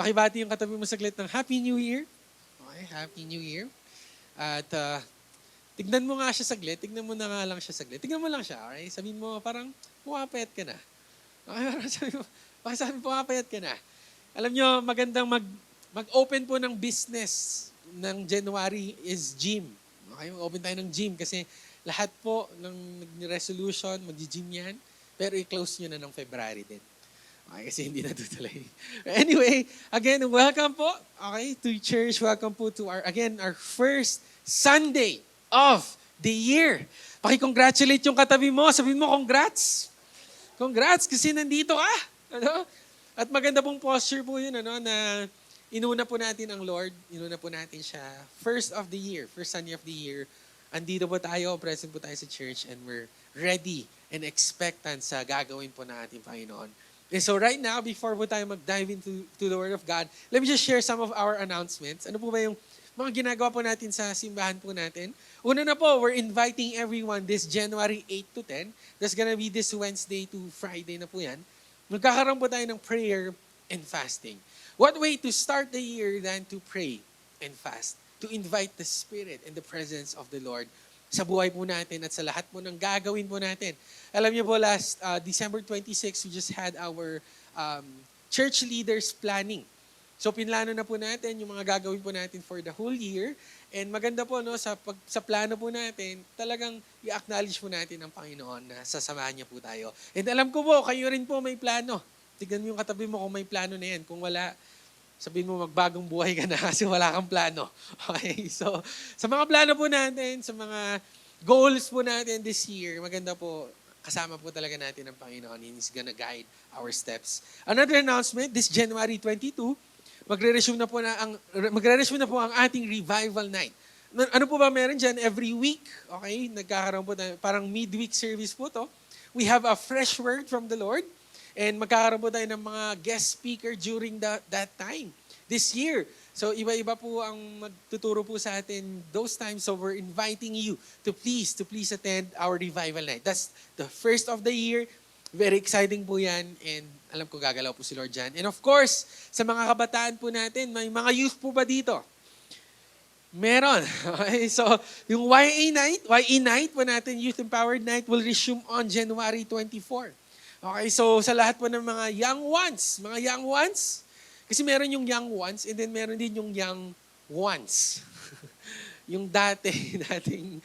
Pakibati yung katabi mo saglit ng Happy New Year. Okay, Happy New Year. At tignan mo nga siya saglit. Tignan mo na nga lang siya saglit. Tignan mo lang siya. Okay? Sabihin mo parang pumapayat ka na. Okay, parang sabi mo pumapayat ka na. Alam nyo, magandang mag-open po ng business ng January is gym. Okay, mag-open tayo ng gym kasi lahat po ng resolution, mag-gym yan. Pero i-close nyo na ng February din. Okay, kasi hindi natutuloy. Anyway, again, welcome po, okay, to church. Welcome po to our first Sunday of the year. Paki-congratulate yung katabi mo. Sabihin mo, congrats. Congrats kasi nandito ka. Ano? At maganda pong posture po yun, na inuna po natin ang Lord. Inuna po natin siya. First of the year, first Sunday of the year. Andito po tayo, present po tayo sa church, and we're ready and expectant sa gagawin po na ating Panginoon. And so right now, before po tayo mag-dive into the Word of God, let me just share some of our announcements. Ano po ba yung mga ginagawa po natin sa simbahan po natin? Una na po, we're inviting everyone this January 8 to 10. That's gonna be this Wednesday to Friday na po yan. Magkakaroon po tayo ng prayer and fasting. What way to start the year than to pray and fast? To invite the Spirit and the presence of the Lord sa buhay po natin at sa lahat po ng gagawin po natin. Alam niyo po, last December 26, we just had our church leaders planning. So pinlano na po natin yung mga gagawin po natin for the whole year. And maganda po, sa plano po natin, talagang i-acknowledge po natin ang Panginoon na sasamahan niya po tayo. And alam ko po, kayo rin po may plano. Tignan mo yung katabi mo kung may plano na yan. Kung wala, sabihin mo magbagong buhay ka na kasi wala kang plano. Okay, so sa mga plano po natin, sa mga goals po natin this year, maganda po, kasama po talaga natin ang Panginoon. He's gonna guide our steps. Another announcement, this January 22, magre-resume na po ang ating revival night. Ano po ba meron dyan? Every week, okay, nagkakaroon po tayo, parang midweek service po to. We have a fresh word from the Lord. And magkakaroon po tayo ng mga guest speaker during that time, this year. So iba-iba po ang magtuturo po sa atin those times. So we're inviting you to please attend our revival night. That's the first of the year. Very exciting po yan. And alam ko gagalaw po si Lord dyan. And of course, sa mga kabataan po natin, may mga youth po ba dito? Meron. Okay, so yung YA night po natin, Youth Empowered Night, will resume on January 24. Okay, so sa lahat po ng mga young ones, kasi meron yung young ones and then meron din yung young ones. Yung dating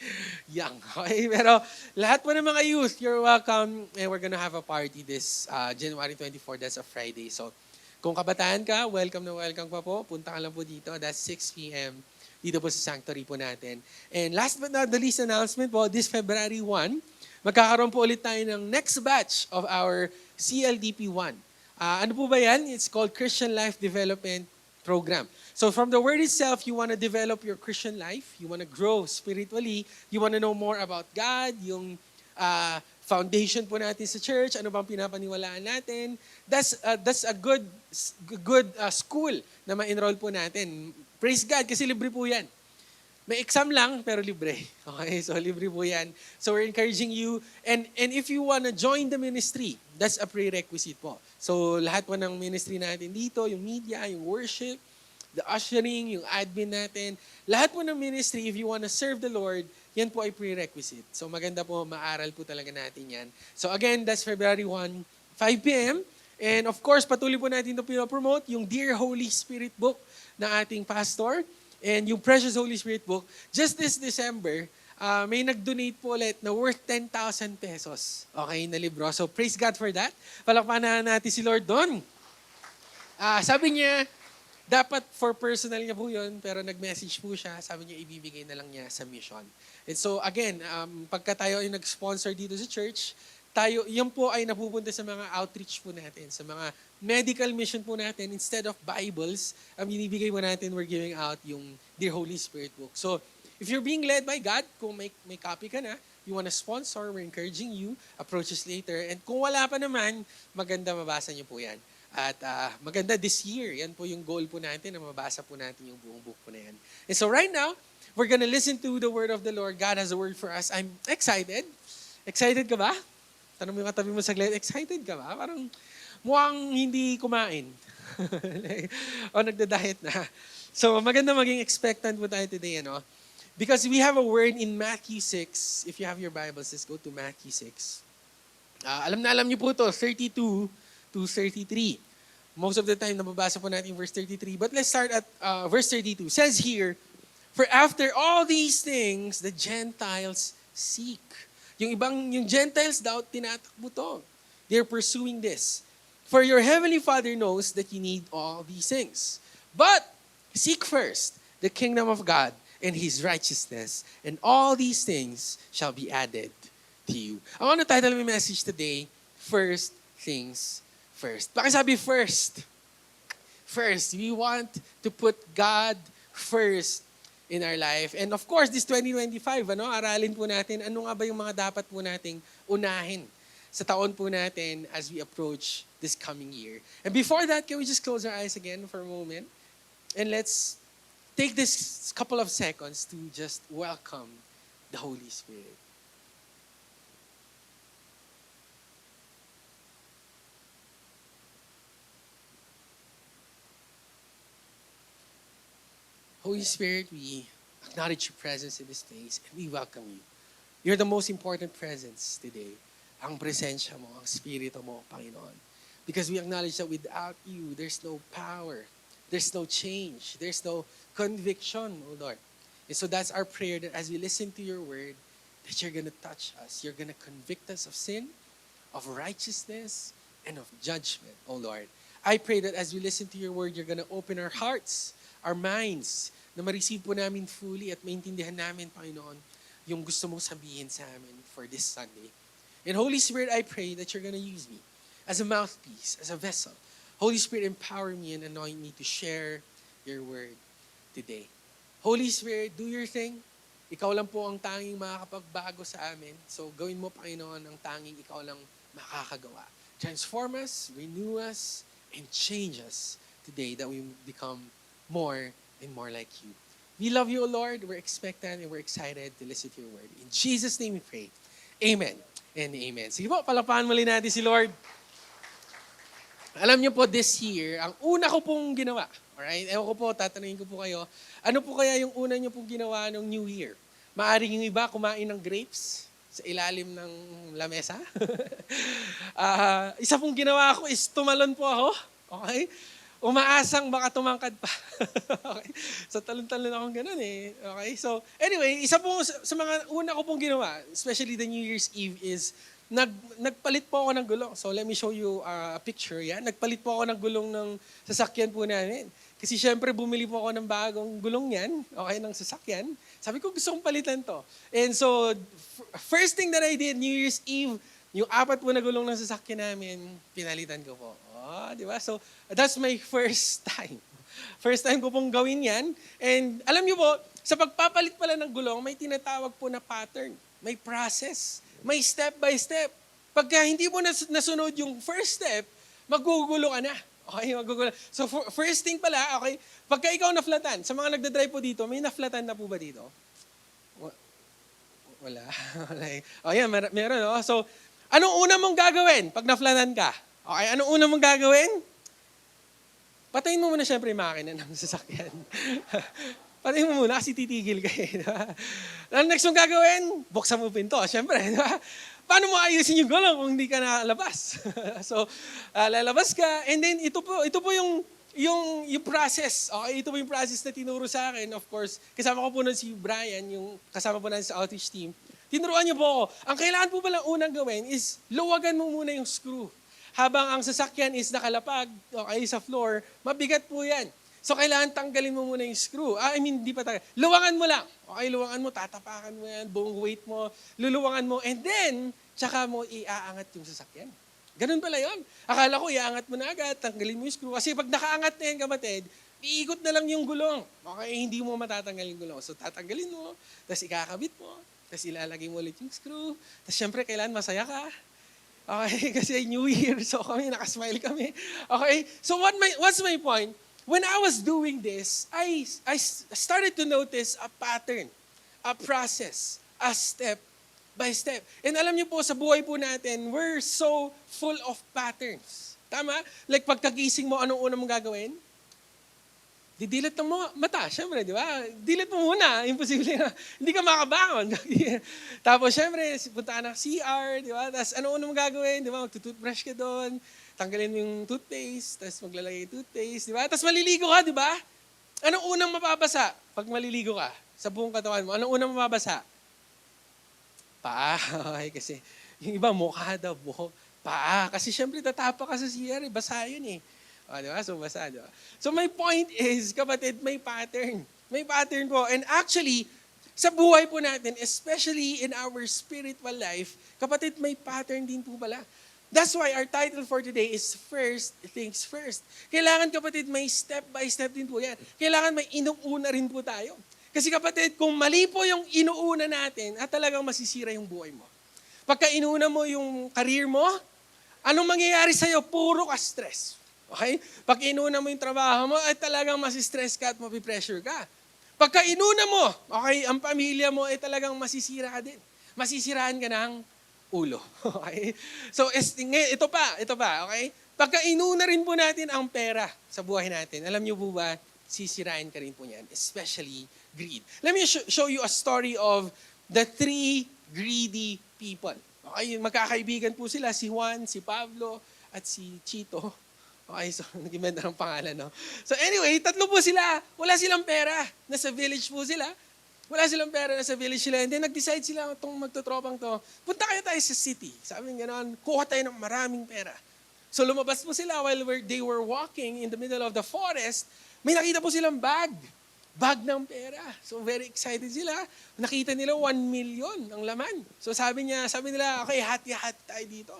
young. Okay, pero lahat po ng mga youth, you're welcome and we're gonna have a party this January 24, that's a Friday. So kung kabataan ka, welcome na welcome pa po. Punta ka lang po dito, that's 6 p.m. dito po sa sanctuary po natin. And last but not the least announcement po, this February 1, magkakaroon po ulit tayo ng next batch of our CLDP1. Ano po ba yan? It's called Christian Life Development Program. So from the word itself, you want to develop your Christian life, you want to grow spiritually, you want to know more about God, yung foundation po natin sa church, ano bang pinapaniwalaan natin. That's a good school na ma-enroll po natin. Praise God, kasi libre po yan. May exam lang, pero libre. Okay, so libre po yan. So we're encouraging you. And if you wanna join the ministry, that's a prerequisite po. So lahat po ng ministry natin dito, yung media, yung worship, the ushering, yung admin natin, lahat po ng ministry, if you wanna serve the Lord, yan po ay prerequisite. So maganda po, maaral po talaga natin yan. So again, that's February 1, 5 p.m. And of course, patuloy po natin ito pinopromote, yung Dear Holy Spirit book ng ating pastor. And yung Precious Holy Spirit book, just this December, may nag-donate po ulit na worth 10,000 pesos. Okay, na libro. So praise God for that. Palakpakan natin si Lord doon. Sabi niya, dapat for personal niya po yun, pero nag-message po siya, sabi niya ibibigay na lang niya sa mission. And so again, pagka tayo ay nag-sponsor dito sa church, yan po ay napupunta sa mga outreach po natin, sa mga medical mission po natin. Instead of Bibles, ang binibigay po natin, we're giving out yung Dear Holy Spirit book. So, if you're being led by God, kung may copy ka na, you wanna sponsor, we're encouraging you, approach us later. And kung wala pa naman, maganda mabasa niyo po yan. At maganda this year, yan po yung goal po natin, na mabasa po natin yung buong book po na yan. And so right now, we're gonna listen to the word of the Lord. God has a word for us. I'm excited. Excited ka ba? Tanong mo yung katabi mo saglit, excited ka ba? Parang mukhang hindi kumain. O nagda-diet na. So maganda maging expectant po tayo today, ano? Because we have a word in Matthew 6. If you have your Bibles, let's go to Matthew 6. Alam na alam niyo po to, 32 to 33. Most of the time, nababasa po natin verse 33. But let's start at verse 32. It says here, "For after all these things, the Gentiles seek." Yung Gentiles daw, tinatakbo to. They're pursuing this. "For your heavenly Father knows that you need all these things. But seek first the kingdom of God and His righteousness, and all these things shall be added to you." I want to title my message today, First Things First. Bakit sabi first? First, we want to put God first in our life. And of course, this 2025, aralin po natin ano nga ba yung mga dapat po nating unahin sa taon po natin as we approach this coming year. And before that, can we just close our eyes again for a moment? And let's take this couple of seconds to just welcome the Holy Spirit. Holy Spirit, we acknowledge your presence in this place and we welcome you. You're the most important presence today. Ang presensya mo, ang spirito mo, Panginoon. Because we acknowledge that without you, there's no power, there's no change, there's no conviction, O Lord. And so that's our prayer, that as we listen to your word, that you're going to touch us. You're going to convict us of sin, of righteousness, and of judgment, O Lord. I pray that as we listen to your word, you're going to open our hearts, our minds, na ma-receive po namin fully at maintindihan namin, Panginoon, yung gusto mong sabihin sa amin for this Sunday. And Holy Spirit, I pray that you're going to use me as a mouthpiece, as a vessel. Holy Spirit, empower me and anoint me to share your word today. Holy Spirit, do your thing. Ikaw lang po ang tanging makakapagbago sa amin. So gawin mo, Panginoon, ang tanging ikaw lang makakagawa. Transform us, renew us, and change us today that we become more and more like you. We love you, O Lord. We're expectant and we're excited to listen to your word. In Jesus' name we pray. Amen and amen. Sige po, palapahan muli natin si Lord. Alam niyo po, this year, ang una ko pong ginawa, alright? Ewan ko po, tatanungin ko po kayo, ano po kaya yung una niyo pong ginawa ng New Year? Maaring yung iba kumain ng grapes sa ilalim ng lamesa. Isa pong ginawa ko is tumalon po ako. Okay? Umaasang baka tumangkad pa. Okay? So talon-talon akong ganun eh. Okay? So anyway, isa po sa mga una ko pong ginawa, especially the New Year's Eve, is nagpalit po ako ng gulong. So let me show you a picture. Yan. Nagpalit po ako ng gulong ng sasakyan po namin. Kasi syempre bumili po ako ng bagong gulong yan, okay, ng sasakyan. Sabi ko gusto kong palitan to. And so first thing that I did, New Year's Eve, yung 4 po na gulong ng sasakyan namin, pinalitan ko po. Oh, di ba? So, that's my first time. First time ko pong gawin yan. And alam niyo po, sa pagpapalit pala ng gulong, may tinatawag po na pattern. May process. May step by step. Pagka hindi mo nasunod yung first step, magugulo ka na. Okay, magugulo. So, first thing pala, okay, pagka ikaw na-flatan, sa mga nagdadrive po dito, may na-flatan na po ba dito? Wala. O yan, meron. No? So, anong una mong gagawin pag na-flatan ka? Okay, anong una mong gagawin? Patayin mo muna syempre yung makina ng sasakyan. Patayin mo muna kasi titigil ka eh. Ang next mong gagawin, buksan mo pinto. Syempre, di ba? Paano mo ayusin yung gulong kung hindi ka nalabas? So, lalabas ka. And then, ito po yung process. Okay, ito po yung process na tinuro sa akin. Of course, kasama ko po nun si Brian, yung kasama po natin sa outreach team. Tinuruan niyo po ako. Ang kailangan po palang unang gawin is luwagan mo muna yung screw. Habang ang sasakyan is nakalapag, okay, sa floor, mabigat po yan. So, kailangan tanggalin mo muna yung screw. Di pa tanggal. Luwangan mo lang. Okay, luwangan mo, tatapakan mo yan, buong weight mo, luluwangan mo, and then, tsaka mo iaangat yung sasakyan. Ganun pala yun. Akala ko, iaangat mo na agad, tanggalin mo yung screw. Kasi pag nakaangat na yan, kapatid, iikot na lang yung gulong. Okay, hindi mo matatanggal yung gulong. So, tatanggalin mo, tapos ikakabit mo, tapos ilalagay mo ulit yung screw. Tapos, syempre, kailangan masaya ka. Okay, kasi New Year, so kami, nakasmile kami. Okay, so what's my point? When I was doing this, I started to notice a pattern, a process, a step by step. And alam niyo po, sa buhay po natin, we're so full of patterns. Tama? Like pagkagising mo, anong una mong gagawin? Didilat ng mga mata, syempre, di ba? Dilat mo muna, imposible na. Hindi ka makabangon. Tapos syempre, punta ka ng CR, di ba? Tapos ano mong gagawin, di ba? Magtutoothbrush ka doon, tanggalin mo yung toothpaste, tapos maglalagay yung toothpaste, di ba? Tapos maliligo ka, di ba? Anong unang mapapasa pag maliligo ka sa buong katawan mo? Anong unang mapapasa? Paa. Okay, kasi yung iba mukha daw, buhok. Paa. Kasi syempre tatapa ka sa CR, basa yun eh. O, di ba? So, basa, di ba? So, my point is, kapatid, may pattern. May pattern po. And actually, sa buhay po natin, especially in our spiritual life, kapatid, may pattern din po pala. That's why our title for today is First Things First. Kailangan, kapatid, may step by step din po yan. Kailangan may inuuna rin po tayo. Kasi kapatid, kung mali po yung inuuna natin, at talagang masisira yung buhay mo. Pagka inuuna mo yung career mo, anong mangyayari sa'yo? Puro ka stress. Okay? Pag inuna mo yung trabaho mo, ay talagang masistress ka at mapipressure ka. Pagka inuna mo, okay, ang pamilya mo, ay talagang masisira ka din. Masisiraan ka ng ulo. Okay? So, ito pa, okay? Pagka inuna rin po natin ang pera sa buhay natin, alam niyo po ba, sisirain ka rin po niyan, especially greed. Let me show you a story of the 3 greedy people. Okay, magkakaibigan po sila, si Juan, si Pablo, at si Chito. Okay, so nag-invent ng pangalan, no? So anyway, 3 po sila. Wala silang pera. Nasa village po sila. Wala silang pera, nasa village sila. And then nag-decide sila itong magtotropang to, punta kayo tayo sa city. Sabi nga gano'n, kuha tayo ng maraming pera. So lumabas po sila while they were walking in the middle of the forest. May nakita po silang bag. Bag ng pera. So very excited sila. Nakita nila 1 million ang laman. So sabi nila, okay, hati-hati tayo dito.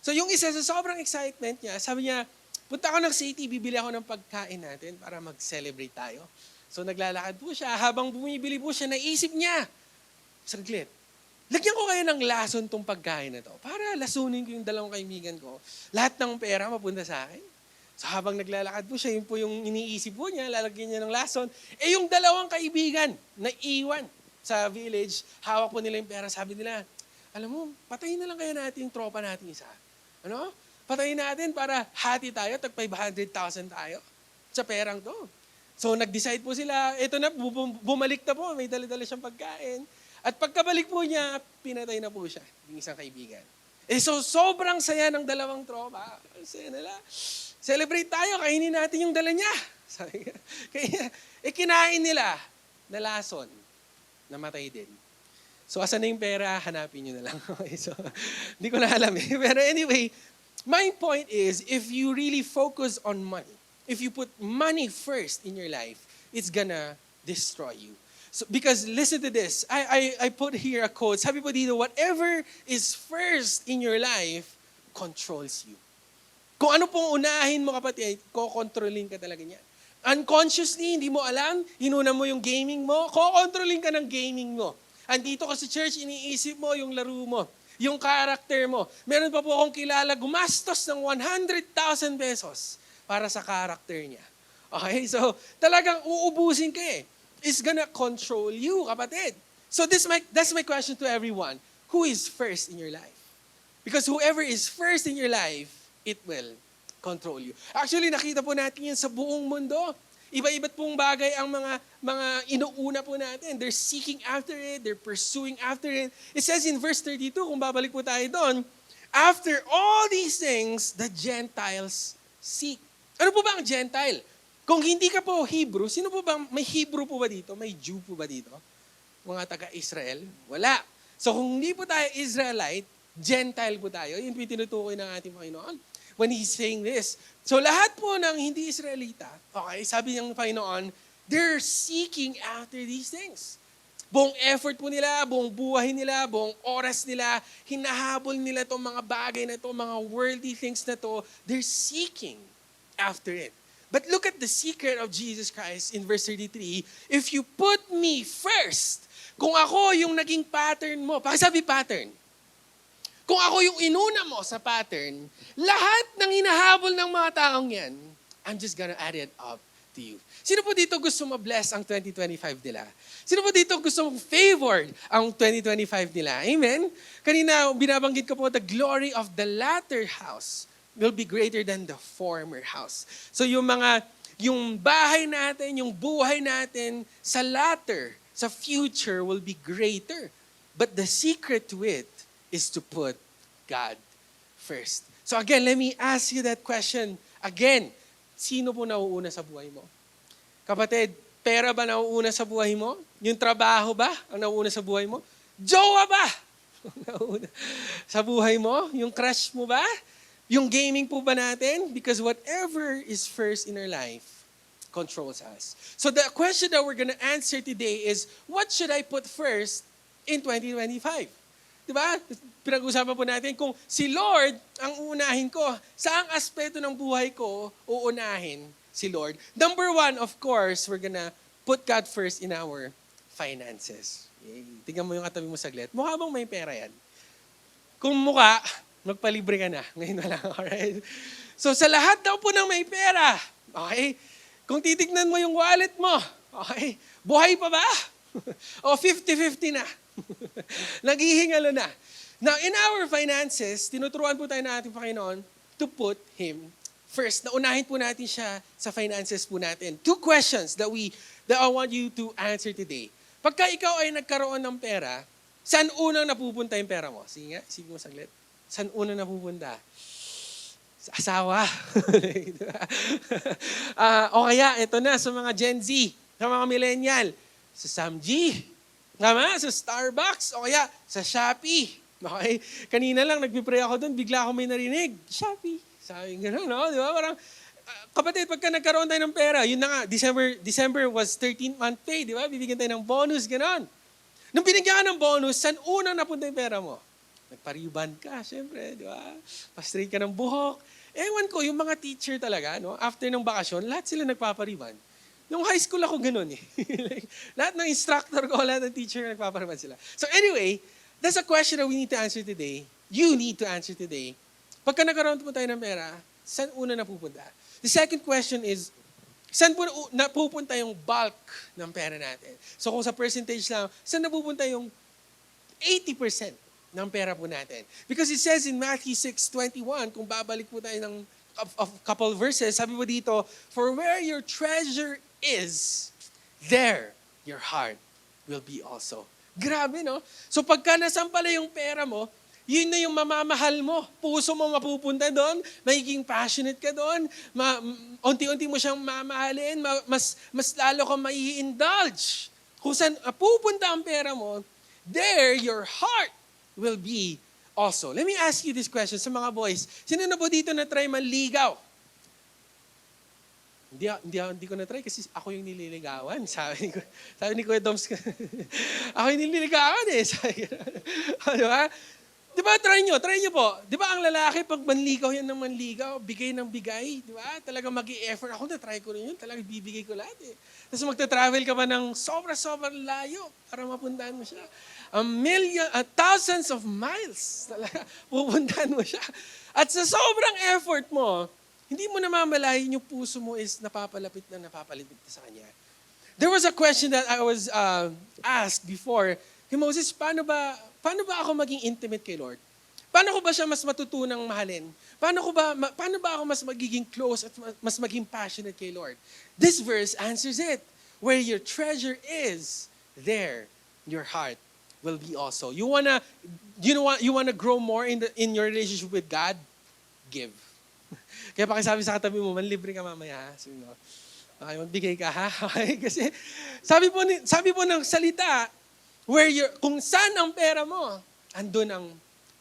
So yung isa sa sobrang excitement niya, sabi niya, punta ako ng city, bibili ako ng pagkain natin para mag-celebrate tayo. So naglalakad po siya. Habang bumibili po siya, naisip niya, saglit, lagyan ko kayo ng lason tong pagkain na to para lasunin ko yung 2 kaibigan ko. Lahat ng pera mapunta sa akin. So habang naglalakad po siya, yun po yung iniisip po niya, lalagyan niya ng lason. Eh yung 2 kaibigan na iwan sa village, hawak po nila yung pera. Sabi nila, alam mo, patayin na lang kaya natin yung tropa natin isa. Ano? Patayin natin para hati tayo, tag 500,000 tayo sa perang to. So nag-decide po sila, ito na, bumalik na po, may dala-dala siyang pagkain. At pagkabalik po niya, pinatay na po siya, yung isang kaibigan. Eh so sobrang saya ng 2 tropa. Saya nila. Celebrate tayo, kainin natin yung dala niya. Kaya, kinain nila na lason, namatay din. So asan na yung pera, hanapin nyo na lang. Okay, so hindi ko na alam eh. Pero anyway, my point is, if you really focus on money, if you put money first in your life, it's gonna destroy you. So, because listen to this, I put here a quote. Sabi po dito, whatever is first in your life controls you. Kung ano pong unahin mo kapatid, kokontrolin ka talaga niyan. Unconsciously, hindi mo alam, hinuna mo yung gaming mo, kokontrolin ka ng gaming mo. Andito ka sa church, iniisip mo yung laro mo, yung character mo. Meron pa po akong kilala, gumastos ng 100,000 pesos para sa character niya. Okay, so talagang uubusin ka eh. It's gonna control you, kapatid. So that's my question to everyone. Who is first in your life? Because whoever is first in your life, it will control you. Actually, nakita po natin yan sa buong mundo. Iba-iba't pong bagay ang mga inuuna po natin. They're seeking after it. They're pursuing after it. It says in verse 32, kung babalik po tayo doon, after all these things, the Gentiles seek. Ano po ba ang Gentile? Kung hindi ka po Hebrew, sino po ba, may Hebrew po ba dito? May Jew po ba dito? Mga taga-Israel? Wala. So kung hindi po tayo Israelite, Gentile po tayo. Yun po yung tinutukoy ng ating Panginoon when He's saying this. So lahat po ng hindi Israelita, okay, sabi ng Panginoon, they're seeking after these things. Buong effort po nila, buong buhay nila, buong oras nila, hinahabol nila itong mga bagay na ito, mga worldly things na ito, they're seeking after it. But look at the secret of Jesus Christ in verse 33. If you put me first, kung ako yung naging pattern mo, pakisabi pattern, kung ako yung inuna mo sa pattern, lahat ng hinahabol ng mga taong yan, I'm just gonna add it up to you. Sino po dito gusto ma-bless ang 2025 nila? Sino po dito gusto favored ang 2025 nila? Amen? Kanina, binabanggit ko po the glory of the latter house will be greater than the former house. So yung bahay natin, yung buhay natin sa latter, sa future will be greater. But the secret to it is to put God first. So again, let me ask you that question. Again, sino po nauuna sa buhay mo? Kapatid, pera ba nauuna sa buhay mo? Yung trabaho ba ang nauuna sa buhay mo? Jowa ba? Nauuna sa buhay mo? Yung crush mo ba? Yung gaming po ba natin? Because whatever is first in our life controls us. So the question that we're gonna answer today is, what should I put first in 2025? Diba? Pinag-usapan po natin kung si Lord ang uunahin ko. Saang aspeto ng buhay ko uunahin si Lord? Number one, of course, we're gonna put God first in our finances. Tingnan mo yung katabi mo saglit. Mukha bang may pera yan? Kung mukha, magpalibre ka na. Ngayon na lang, alright? So sa lahat daw po ng may pera, okay? Kung titignan mo yung wallet mo, okay? Buhay pa ba? O 50-50 na? Naghihingalo na. Now, in our finances, tinuturuan po tayo ng ating Panginoon to put Him first. Naunahin po natin siya sa finances po natin. 2 questions that I want you to answer today. Pagka ikaw ay nagkaroon ng pera, saan unang napupunta yung pera mo? Sige nga, sige mo saglit. Saan unang napupunta? Sa asawa. O kaya, ito na, sa mga Gen Z, sa mga millennial, sa Samji, tama? Sa Starbucks, o kaya sa Shopee. Okay? Kanina lang, nagpipray ako doon, bigla ako may narinig, Shopee. Sabi gano'n, no? Di ba? Parang, kapatid, pagka nagkaroon tayo ng pera, yun na nga, December was 13th month pay, di ba? Bibigyan tayo ng bonus, gano'n. Nung binigyan ka ng bonus, saan unang napunta yung pera mo? Nagpariban ka, syempre, di ba? Pa-straight ka ng buhok. Ewan ko, yung mga teacher talaga, no? After ng bakasyon, lahat sila nagpapariban. Nung high school ako gano'n eh. Like, lahat ng instructor ko, lahat ng teacher nagpapariban sila. So anyway, that's a question that we need to answer today. You need to answer today. Pagka nagkaroon po tayo ng pera, saan una napupunta? The second question is, saan po napupunta yung bulk ng pera natin? So kung sa percentage lang, saan napupunta yung 80% ng pera po natin? Because it says in Matthew 6:21, kung babalik po tayo ng a couple verses, sabi mo dito, for where your treasure is, there your heart will be also. Grabe, no? So pagka nasan pala yung pera mo, yun na yung mamamahal mo. Puso mo mapupunta doon, magiging passionate ka doon, unti-unti mo siyang mamahalin, mas lalo kang mai-indulge. Kung saan pupunta ang pera mo, there your heart will be also. Let me ask you this question sa mga boys. Sino na po dito na try manligaw? Hindi ko na-try kasi ako yung nililigawan. Sabi ni Kuya Doms, ako yung nililigawan eh. Sabi, di ba? Di ba, try nyo po. Di ba ang lalaki, pag manligaw yan ng manligaw, bigay ng bigay, di ba? Talagang mag-i-effort. Ako na-try ko rin yun. Talagang bibigay ko lahat eh. Tapos magta-travel ka ba ng sobrang layo para mapuntahan mo siya. Thousands of miles. Talaga, pupuntahan mo siya. At sa sobrang effort mo, hindi mo namamalayan yung puso mo is napapalapit na sa Kanya. There was a question that I was asked before, kay Moses, paano ba ako maging intimate kay Lord? Paano ko ba siya mas matutunang mahalin? Paano ba ako mas magiging close at mas maging passionate kay Lord? This verse answers it. Where your treasure is, there your heart will be also. You wanna grow more in your relationship with God? Give. Kaya pakisabi sa katabi mo, manlibre ka mamaya. Sabi mo, okay, magbigay ka ha? Okay? Kasi sabi po ng salita, kung saan ang pera mo, andun ang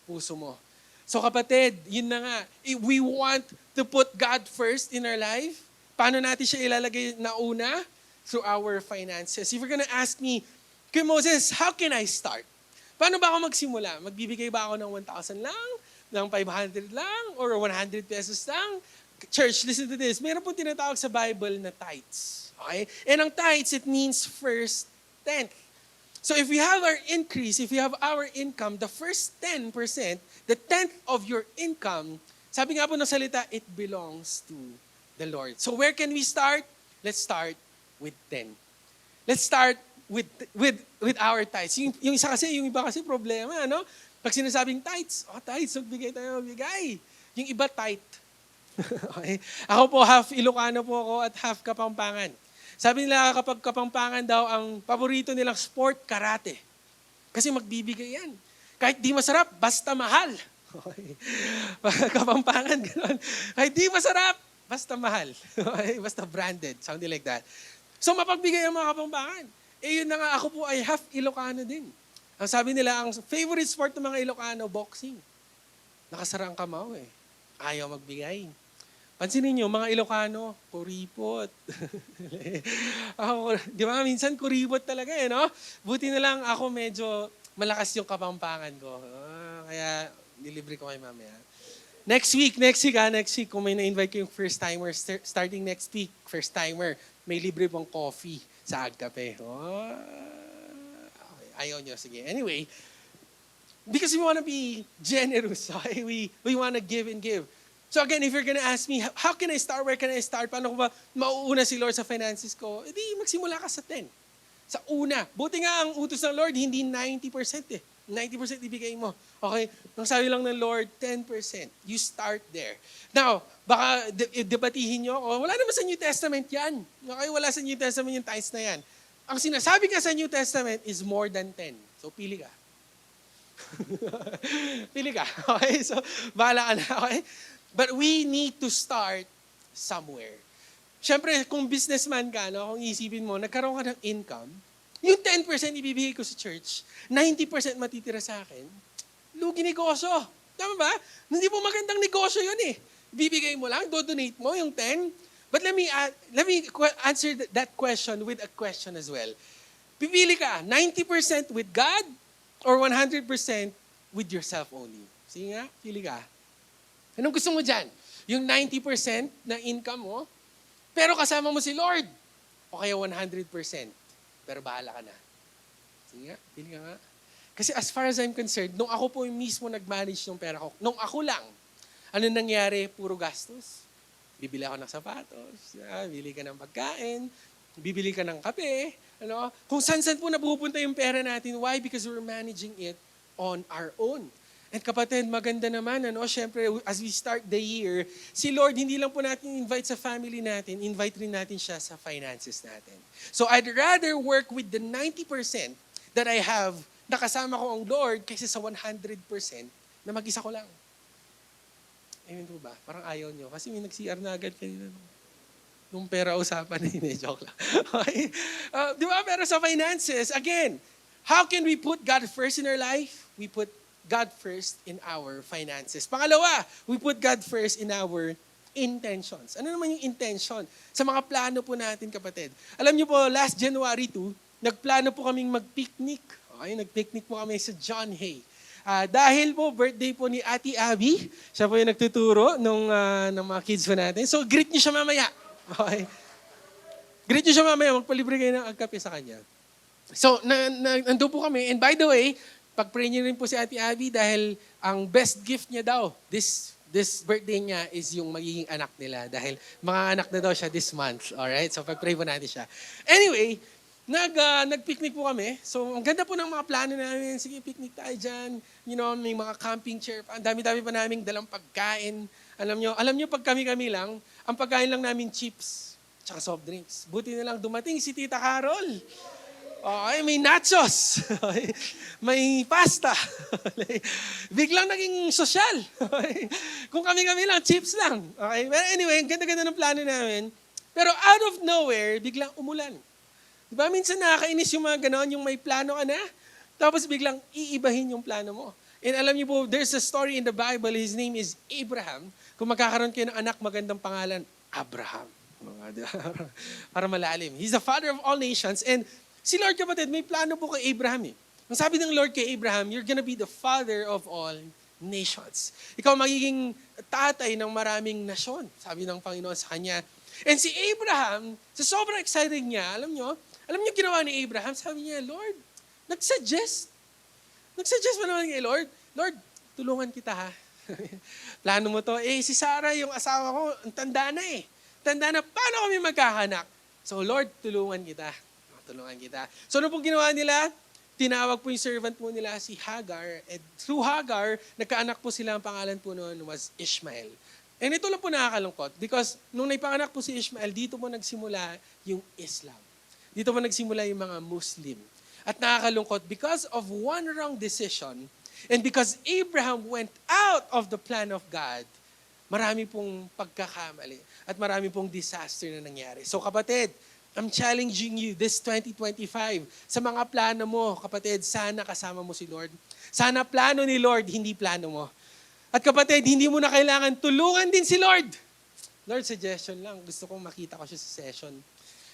puso mo. So kapatid, yun na nga, we want to put God first in our life. Paano natin siya ilalagay na una? Through our finances. If you're gonna ask me, Kuya Moses, how can I start? Paano ba ako magsimula? Magbibigay ba ako ng 1,000 lang? Ng 500 lang? Or 100 pesos lang? Church, listen to this. Meron pong tinatawag sa Bible na tithes. Okay? And ang tithes, it means first tenth. So if we have our increase, if we have our income, the first 10%, the tenth of your income, sabi nga po ng salita, it belongs to the Lord. So where can we start? Let's start with 10. Let's start with our tithes. Yung iba kasi problema, no? Pag sinasabing tithes, tithes, magbigay tayo, magbigay. Yung iba tithe. Okay? Ako po, half Ilocano po ako at half Kapampangan. Sabi nila kapag Kapampangan daw, ang paborito nilang sport, karate. Kasi magbibigay yan. Kahit di masarap, basta mahal. Okay. Kapampangan, gano'n. Kahit di masarap, basta mahal. Okay. Basta branded, something like that. So mapagbigay ang mga Kapampangan. Eh yun na nga, ako po ay half Ilocano din. Ang sabi nila, ang favorite sport ng mga Ilocano, boxing. Nakasara ang kamao eh. Ayaw magbigay. Pansinin nyo, mga Ilocano, kuripot. Ako, di ba, minsan kuripot talaga eh, no? Buti na lang ako medyo malakas yung Kapampangan ko. Kaya nilibre ko kay mamaya. Next week, kung may na-invite ko yung first timer, starting next week, first timer, may libre pong coffee sa Agkape. Okay, ayaw nyo, sige. Anyway, because we want to be generous, okay? We want to give and give. So again, if you're gonna ask me, how can I start? Where can I start? Paano ko ba mauuna si Lord sa finances ko? Edi magsimula ka sa 10. Sa una. Buti nga ang utos ng Lord, hindi 90% eh. 90% ibigay mo. Okay? Ang sabi lang ng Lord, 10%. You start there. Now, baka debatihin nyo, wala naman sa New Testament yan. Okay? Wala sa New Testament yung tithes na yan. Ang sinasabi ka sa New Testament is more than 10. So, pili ka. Pili ka. Okay? So, bahala ka na. Okay? But we need to start somewhere. Siyempre, kung businessman ka, no, kung isipin mo, nagkaroon ka ng income, yung 10% ibibigay ko sa church, 90% matitira sa akin, lugi negosyo. Tama ba? Hindi po magandang negosyo yun eh. Bibigay mo lang, do-donate mo yung 10. But let me answer that question with a question as well. Pipili ka, 90% with God or 100% with yourself only? Sige nga, pili ka. Anong gusto mo dyan? Yung 90% na income mo, pero kasama mo si Lord. O kaya 100%. Pero bahala ka na. Sige nga, pili ka nga. Kasi as far as I'm concerned, nung ako po yung mismo nag-manage ng pera ko, nung ako lang, ano nangyari? Puro gastos. Bibili ako ng sapatos, bibili ka ng pagkain, bibili ka ng kape, ano? Kung saan-saan po napupunta yung pera natin. Why? Because we're managing it on our own. And kapatid, maganda naman, ano, syempre, as we start the year, si Lord, hindi lang po natin invite sa family natin, invite rin natin siya sa finances natin. So I'd rather work with the 90% that I have, nakasama ko ang Lord, kaysa sa 100% na mag-isa ko lang. Amen po ba? Parang ayaw nyo. Kasi may nag-CR na agad kanina. Nung pera usapan na yun, joke lang. Okay? Di ba? Pero sa finances, again, how can we put God first in our life? We put God first in our finances. Pangalawa, we put God first in our intentions. Ano naman yung intention? Sa mga plano po natin, kapatid. Alam niyo po, last January 2, nagplano po kaming mag-picnic. Okay, nag-picnic po kami sa John Hay. Dahil po, birthday po ni Ate Abby, siya po yung nagtuturo ng mga kids po natin. So, greet niyo siya mamaya. Okay? Greet niyo siya mamaya, magpalibre kayo ng agkape sa kanya. So, nandun po kami. And by the way, pag-pray niyo rin po si Ate Abby dahil ang best gift niya daw, this birthday niya is yung magiging anak nila dahil mga anak na daw siya this month. Alright? So, pag-pray po natin siya. Anyway, nag-picnic po kami. So, ang ganda po ng mga plano namin. Sige, picnic tayo dyan. You know, may mga camping chair. Ang dami-dami pa naming dalang pagkain. Alam nyo, pag kami-kami lang, ang pagkain lang namin chips, tsaka soft drinks. Buti na lang dumating si Tita Carol. Okay, may nachos. May pasta. Biglang naging sosyal. Kung kami-kami lang, chips lang. Okay? But anyway, ang ganda-ganda ng plano namin. Pero out of nowhere, biglang umulan. Diba minsan nakakainis yung mga ganon, yung may plano ka na, tapos biglang iibahin yung plano mo. And alam niyo po, there's a story in the Bible, his name is Abraham. Kung magkakaroon kayo ng anak, magandang pangalan, Abraham. Para malalim. He's the father of all nations. And si Lord, kapatid, may plano po kay Abraham eh. Ang sabi ng Lord kay Abraham, you're gonna be the father of all nations. Ikaw magiging tatay ng maraming nasyon, sabi ng Panginoon sa kanya. And si Abraham, sa sobrang excited niya, alam niyo ginawa ni Abraham, sabi niya, Lord, nagsuggest mo naman kay Lord, Lord, tulungan kita ha. Plano mo to, si Sarah, yung asawa ko, ang tanda na eh. Tanda na, paano kami magkakanak? So Lord, tulungan kita. So ano pong ginawa nila? Tinawag po yung servant po nila si Hagar. And through Hagar, nagkaanak po sila, ang pangalan po noon was Ishmael. And ito lang po nakakalungkot because nung naipanganak po si Ishmael, dito mo nagsimula yung Islam. Dito mo nagsimula yung mga Muslim. At nakakalungkot because of one wrong decision and because Abraham went out of the plan of God, marami pong pagkakamali at marami pong disaster na nangyari. So kapatid, I'm challenging you this 2025. Sa mga plano mo, kapatid, sana kasama mo si Lord. Sana plano ni Lord, hindi plano mo. At kapatid, hindi mo na kailangan tulungan din si Lord. Lord, suggestion lang. Gusto kong makita ko siya sa session.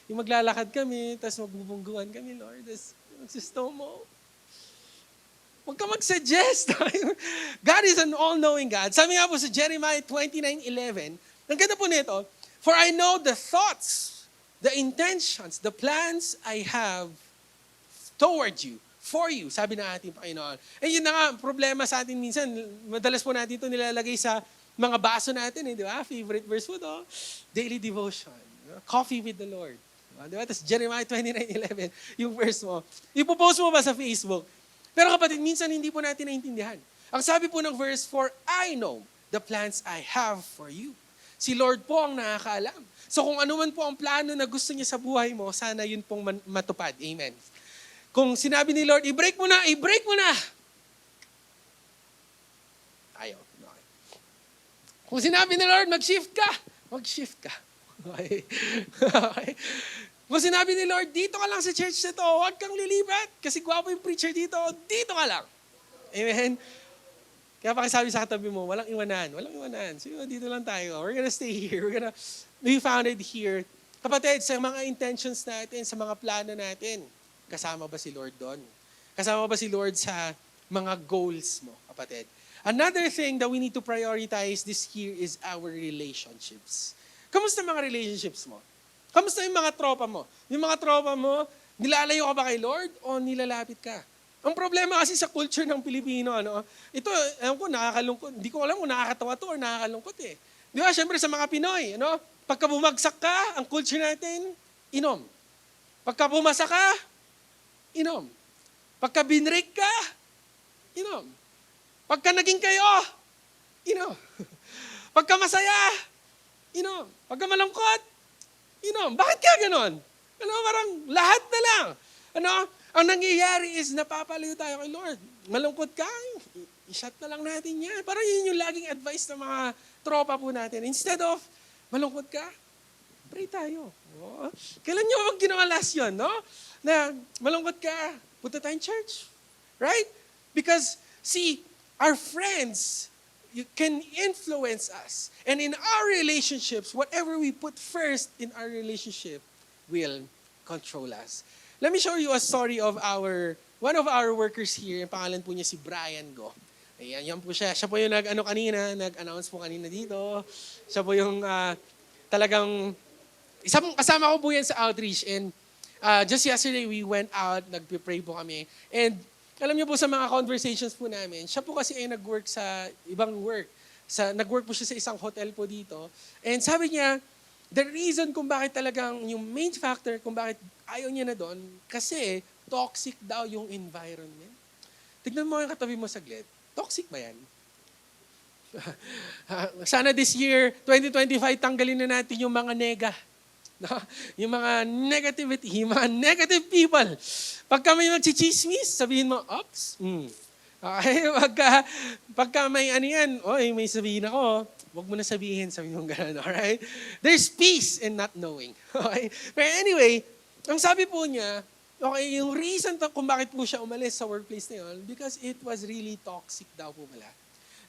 Yung maglalakad kami, tapos magbubungguan kami, Lord. Tapos magsistow mo. Huwag ka mag-suggest. God is an all-knowing God. Sabi nga po sa Jeremiah 29:11, ang ganda po nito, for I know the thoughts, the intentions, the plans I have toward you, for you, sabi ng ating Panginoon. Eh yun na nga, problema sa atin minsan, madalas po natin ito nilalagay sa mga baso natin, di ba? Favorite verse po to, daily devotion, coffee with the Lord. Di ba? Tapos Jeremiah 29:11, yung verse mo. Ipopost mo ba sa Facebook? Pero kapatid, minsan hindi po natin naintindihan. Ang sabi po ng verse, for I know the plans I have for you. Si Lord po ang nakakaalam. So kung ano man po ang plano na gusto niya sa buhay mo, sana yun pong matupad. Amen. Kung sinabi ni Lord, i-break mo na, i-break mo na. Ayaw. Okay. Kung sinabi ni Lord, mag-shift ka, mag-shift ka. Okay. Okay. Kung sinabi ni Lord, dito ka lang sa church na to, huwag kang lilipat, kasi gwapo yung preacher dito, dito ka lang. Amen. Kaya pakisabi sa katabi mo, walang iwanan. Walang iwanan. So, dito lang tayo. We're gonna stay here. We found it here. Kapatid, sa mga intentions natin, sa mga plano natin, kasama ba si Lord doon? Kasama ba si Lord sa mga goals mo, kapatid? Another thing that we need to prioritize this year is our relationships. Kamusta mga relationships mo? Kamusta yung mga tropa mo? Yung mga tropa mo, nilalayo ka ba kay Lord o nilalapit ka? Ang problema kasi sa culture ng Pilipino, ito, ewan ko, nakakalungkot. Hindi ko alam kung nakakatawa to or nakakalungkot eh. Di ba, syempre sa mga Pinoy, pagka bumagsak ka, ang culture natin, inom. Pagka bumasa ka, inom. Pagka binrake ka, inom. Pagka naging kayo, inom. Pagka masaya, inom. Pagka malungkot, inom. Bakit kaya ganon? Parang lahat na lang. Ang nangyayari is napapalayo tayo kay Lord. Malungkot ka, i-shut na lang natin yan. Parang yun yung laging advice ng mga tropa po natin. Instead of malungkot ka, pray tayo. Oh. Kailan nyo mag ginawa last yun, no? Na malungkot ka, punta tayong church. Right? Because, see, our friends can influence us. And in our relationships, whatever we put first in our relationship will control us. Let me show you a story of one of our workers here. Ang pangalan po niya si Brian Go. Ayan, yan po siya. Siya po yung nag-announce po kanina dito. Siya po yung talagang, kasama ko po yan sa outreach. And just yesterday, we went out, nag-pray po kami. And alam niyo po sa mga conversations po namin, siya po kasi ay nag-work sa ibang work. Nag-work po siya sa isang hotel po dito. And sabi niya, the reason kung bakit talagang yung main factor kung bakit ayaw niya na doon, kasi toxic daw yung environment. Tignan mo yung katabi mo saglit. Toxic ba yan? Sana this year, 2025, tanggalin na natin yung mga nega. No? Yung mga negativity, yung mga negative people. Pagka may magchichismis, sabihin mo, oops. Okay, pagka may may sabihin ako, wag mo na sabihin mo gano'n, alright? There's peace in not knowing. Okay? Pero anyway, ang sabi po niya, okay, yung reason kung bakit po siya umalis sa workplace na yun, because it was really toxic daw po pala.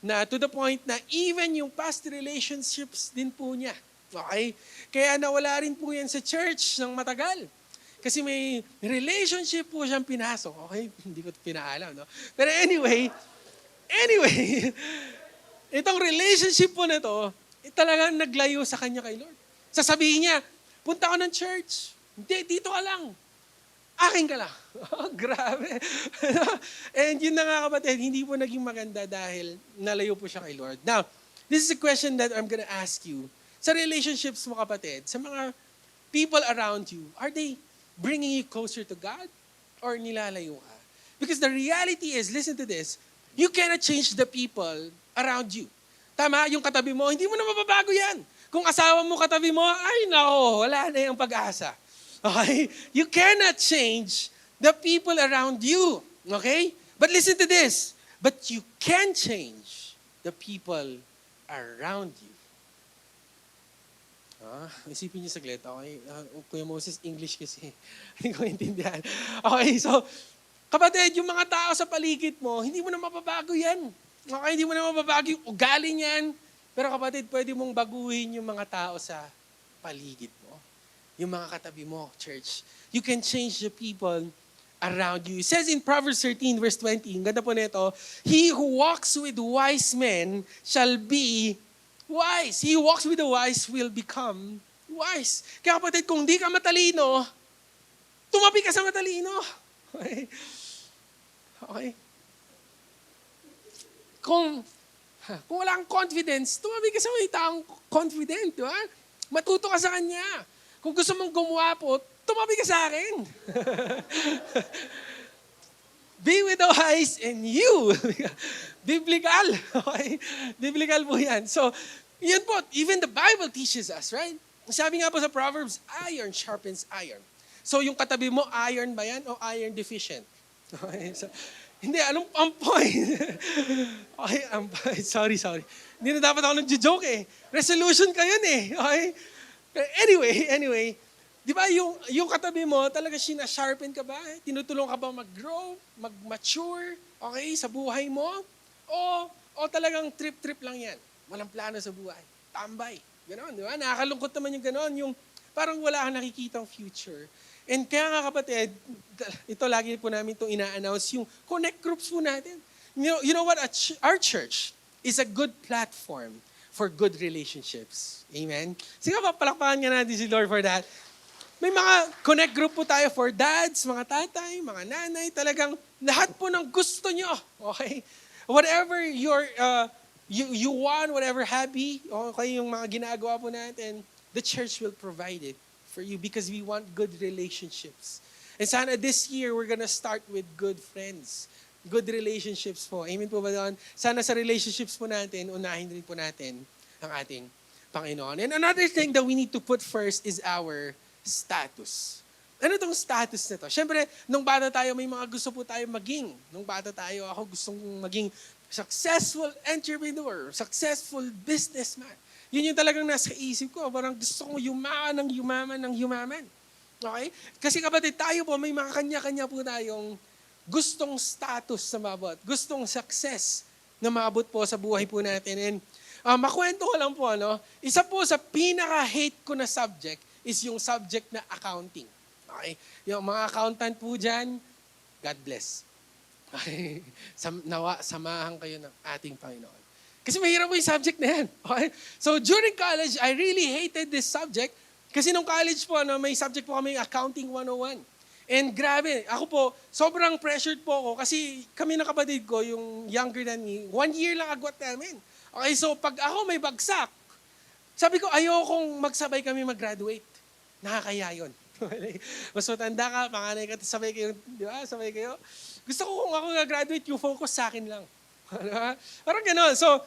Na to the point na even yung past relationships din po niya. Okay? Kaya nawala rin po yan sa church ng matagal. Kasi may relationship po siyang pinasok. Okay? Hindi ko pinaalam, no? Pero anyway, itong relationship po na to, talagang naglayo sa kanya kay Lord. Sasabihin niya, punta ka ng church. Hindi, dito ka lang. Akin ka lang. Grabe. And yun na nga kapatid, hindi po naging maganda dahil nalayo po siya kay Lord. Now, this is a question that I'm gonna ask you. Sa relationships mo kapatid, sa mga people around you, are they bringing you closer to God or nilalayo ka? Because the reality is, listen to this, you cannot change the people around you. Tama, yung katabi mo, hindi mo na mababago yan. Kung asawa mo katabi mo, ay nako, wala na yung pag-asa. Okay? You cannot change the people around you. Okay? But listen to this. But you can change the people around you. Isipin niyo saglit. Okay? Kuya Moses, English kasi. Hindi ko intindihan. Okay, so, kapatid, yung mga tao sa paligid mo, hindi mo na mababago yan. Okay, hindi mo na mababago yung ugali niyan. Pero kapatid, pwede mong baguhin yung mga tao sa paligid mo. Yung mga katabi mo, church. You can change the people around you. It says in Proverbs 13, verse 20, ang ganda po nito, he who walks with wise men shall be wise. He who walks with the wise will become wise. Kaya kapatid, kung di ka matalino, tumabi ka sa matalino. Okay? Okay? Kung wala kang confidence, tumabi ka sa may taong confident, di ba? Matuto ka sa kanya. Kung gusto mong gumwapo, tumabi ka sa akin. Be with the wise and you. Biblical. Okay? Biblical po yan. So, yan po, even the Bible teaches us, right? Sabi nga po sa Proverbs, iron sharpens iron. So, yung katabi mo, iron ba yan o iron deficient? Okay? So, hindi, anong ang point? Okay, sorry. Hindi na dapat ako nag-joke eh. Resolution ka yun eh. Okay? Anyway, di ba yung katabi mo, talaga sinasharpen ka ba? Tinutulong ka ba mag-grow, mag-mature, okay, sa buhay mo? O talagang trip-trip lang yan? Walang plano sa buhay. Tambay. Ganon, di ba? Nakakalungkot naman yung ganon, yung parang wala kang nakikitang future. And kaya nga kapatid, ito lagi po namin itong ina-announce, yung connect groups po natin. You know what? Our church is a good platform for good relationships. Amen? Sige pa, palakpakan nga natin si Lord for that. May mga connect group po tayo for dads, mga tatay, mga nanay, talagang lahat po ng gusto nyo. Okay? Whatever you want, whatever hobby, okay, yung mga ginagawa po natin, the church will provide it for you because we want good relationships. And sana this year, we're gonna start with good friends. Good relationships po. Amen po ba doon? Sana sa relationships po natin, unahin rin po natin ang ating Panginoon. And another thing that we need to put first is our status. Ano itong status na to? Siyempre, nung bata tayo, may mga gusto po tayo maging. Nung bata tayo, ako gustong maging successful entrepreneur, successful businessman. Yun yung talagang nasa isip ko. Parang gusto kong yumaman. Okay? Kasi kapatid, tayo po, may mga kanya-kanya po tayong gustong status na maabot. Gustong success na maabot po sa buhay po natin. And makwento ko lang po, isa po sa pinaka-hate ko na subject is yung subject na accounting. Okay? Yung mga accountant po dyan, God bless. Okay? Nawa, samahan kayo ng ating Panginoon. Kasi mahirap po yung subject na yan. Okay? So during college, I really hated this subject. Kasi nung college po, may subject po kami Accounting 101. And grabe, ako po, sobrang pressured po ako kasi kami ng kapatid ko, yung younger than me, 1 year lang agwat namin. Okay, so pag ako may bagsak, sabi ko, ayokong magsabay kami mag-graduate. Nakakaya yun. Mas matanda ka, panganay ka, sabay kayo, di ba? Sabay kayo. Gusto ko kung ako graduate, yung focus sa akin lang. Parang gano'n. So,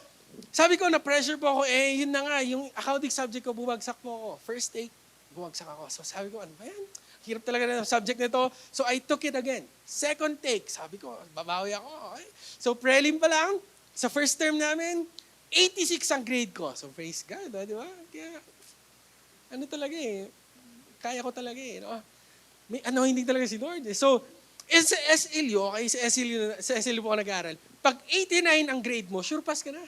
sabi ko, na-pressure po ako, yun na nga, yung accounting subject ko, bumagsak po ako. First take, bumagsak ako. So sabi ko, ano ba yan? Hirap talaga na subject nito. So I took it again. Second take, sabi ko, babawi ako. Okay? So prelim pa lang, sa first term namin, 86 ang grade ko. So praise God, di ba? Kaya, ano talaga kaya ko talaga May anointing talaga si Lord. So, sa SLU, okay, sa SLU po ako nag-aaral. Pag 89 ang grade mo, sure pass ka na.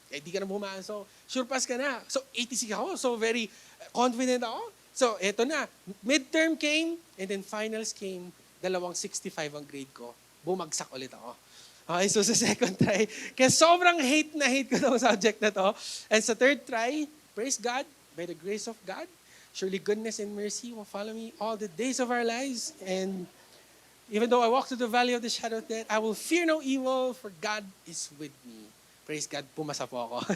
Di ka na pumasok. Sure pass ka na. So, 86 ako. So, very confident ako. So, eto na. Midterm came, and then finals came. 265 ang grade ko. Bumagsak ulit ako. Okay, so sa second try, kaya sobrang hate ko itong subject na to. And sa third try, praise God, by the grace of God, surely goodness and mercy will follow me all the days of our lives. And even though I walk through the valley of the shadow of death, I will fear no evil, for God is with me. Praise God, pumasa po ako.